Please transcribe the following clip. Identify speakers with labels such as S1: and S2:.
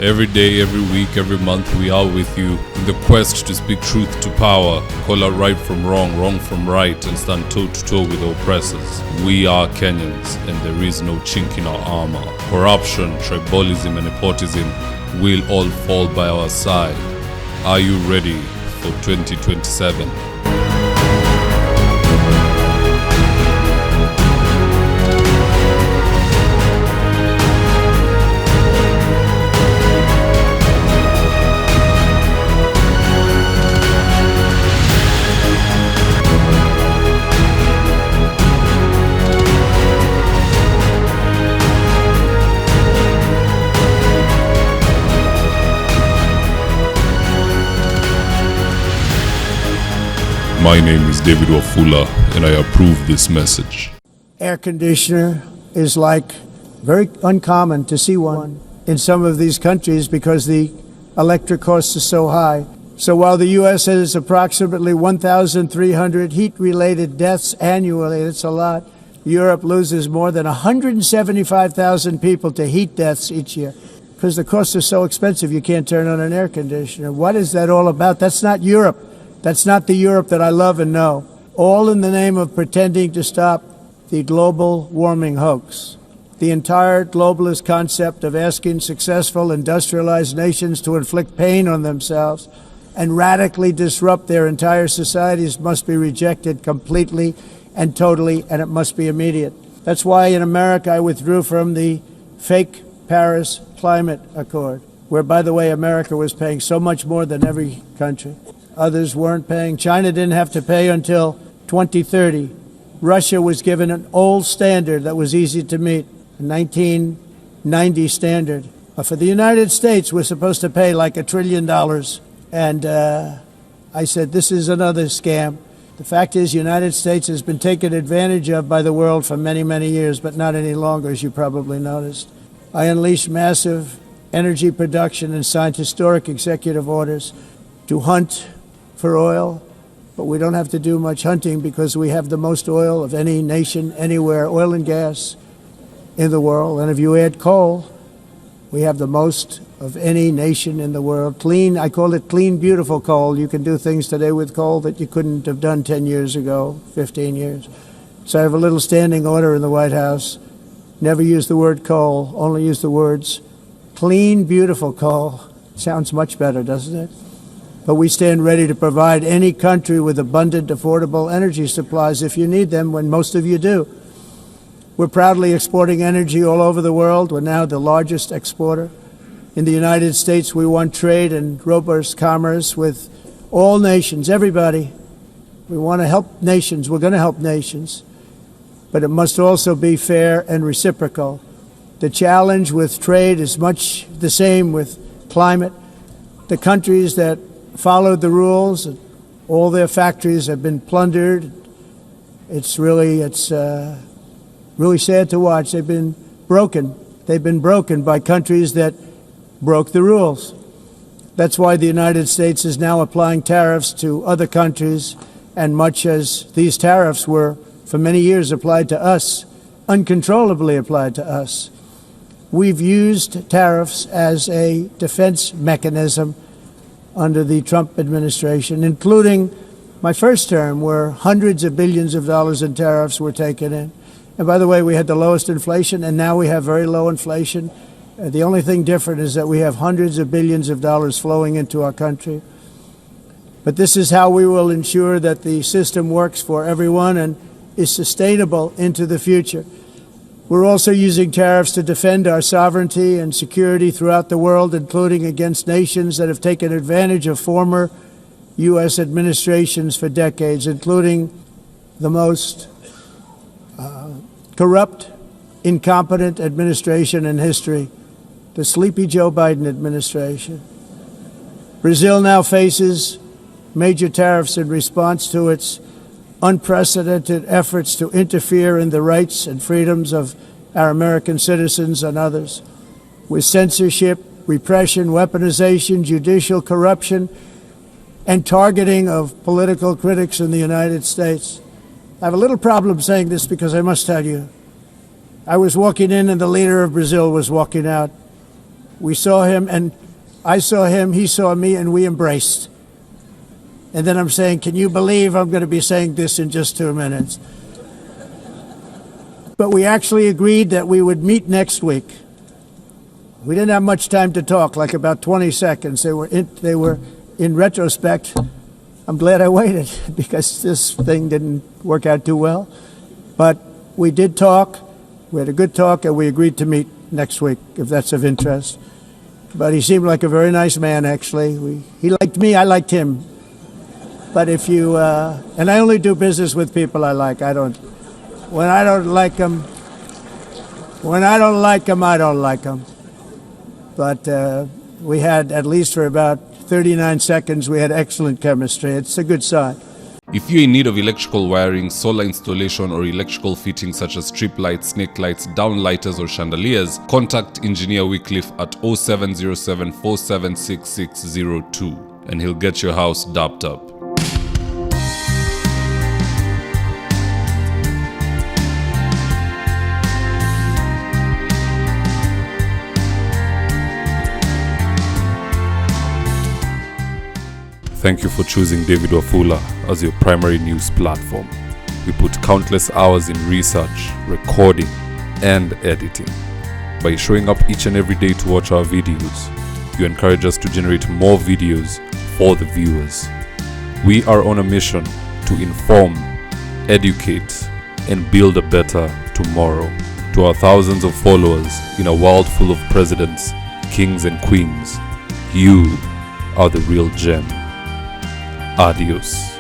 S1: Every day, every week, every month, we are with you in the quest to speak truth to power, call out right from wrong, wrong from right, and stand toe-to-toe with oppressors. We are Kenyans, and there is no chink in our armor. Corruption, tribalism, and nepotism will all fall by our side. Are you ready for 2027? My name is Mzitowafula, and I approve this message.
S2: Air conditioner is very uncommon to see one in some of these countries because the electric cost is so high. So while the U.S. has approximately 1,300 heat-related deaths annually, it's a lot, Europe loses more than 175,000 people to heat deaths each year because the costs are so expensive you can't turn on an air conditioner. What is that all about? That's not Europe. That's not the Europe that I love and know. All in the name of pretending to stop the global warming hoax. The entire globalist concept of asking successful industrialized nations to inflict pain on themselves and radically disrupt their entire societies must be rejected completely and totally, and it must be immediate. That's why in America I withdrew from the fake Paris Climate Accord, where, by the way, America was paying so much more than every country. Others weren't paying. China didn't have to pay until 2030. Russia was given an old standard that was easy to meet, a 1990 standard. For the United States, we're supposed to pay like $1 trillion. And I said, this is another scam. The fact is, the United States has been taken advantage of by the world for many, many years, but not any longer, as you probably noticed. I unleashed massive energy production and signed historic executive orders to hunt for oil, but we don't have to do much hunting because we have the most oil of any nation anywhere, oil and gas in the world. And if you add coal, we have the most of any nation in the world. Clean, I call it clean, beautiful coal. You can do things today with coal that you couldn't have done 10 years ago, 15 years. So I have a little standing order in the White House. Never use the word coal, only use the words clean, beautiful coal. Sounds much better, doesn't it? But we stand ready to provide any country with abundant, affordable energy supplies if you need them, when most of you do. We're proudly exporting energy all over the world. We're now the largest exporter. In the United States, we want trade and robust commerce with all nations, everybody. We want to help nations. We're going to help nations. But it must also be fair and reciprocal. The challenge with trade is much the same with climate. The countries that followed the rules, all their factories have been plundered. It's really sad to watch. They've been broken. They've been broken by countries that broke the rules. That's why the United States is now applying tariffs to other countries, and much as these tariffs were for many years applied to us, uncontrollably applied to us. We've used tariffs as a defense mechanism under the Trump administration, including my first term, where hundreds of billions of dollars in tariffs were taken in. And by the way, we had the lowest inflation, and now we have very low inflation. The only thing different is that we have hundreds of billions of dollars flowing into our country. But this is how we will ensure that the system works for everyone and is sustainable into the future. We're also using tariffs to defend our sovereignty and security throughout the world, including against nations that have taken advantage of former U.S. administrations for decades, including the most corrupt, incompetent administration in history, the sleepy Joe Biden administration. Brazil now faces major tariffs in response to its unprecedented efforts to interfere in the rights and freedoms of our American citizens and others, with censorship, repression, weaponization, judicial corruption, and targeting of political critics in the United States. I have a little problem saying this because I must tell you, I was walking in and the leader of Brazil was walking out. We saw him, and I saw him, he saw me, and we embraced. And then I'm saying, can you believe I'm going to be saying this in just 2 minutes? But we actually agreed that we would meet next week. We didn't have much time to talk, like about 20 seconds. They were in retrospect, I'm glad I waited because this thing didn't work out too well. But we did talk. We had a good talk, and we agreed to meet next week, if that's of interest. But he seemed like a very nice man, actually. He liked me, I liked him. But if you, and I only do business with people I like. When I don't like them, I don't like them. But we had, at least for about 39 seconds, we had excellent chemistry. It's a good sign.
S1: If you're in need of electrical wiring, solar installation, or electrical fittings such as strip lights, snake lights, downlighters, or chandeliers, contact Engineer Wycliffe at 0707 476602 and he'll get your house dapped up. Thank you for choosing David Wafula as your primary news platform. We put countless hours in research, recording, and editing. By showing up each and every day to watch our videos, you encourage us to generate more videos for the viewers. We are on a mission to inform, educate, and build a better tomorrow. To our thousands of followers in a world full of presidents, kings, and queens, you are the real gem. Adios.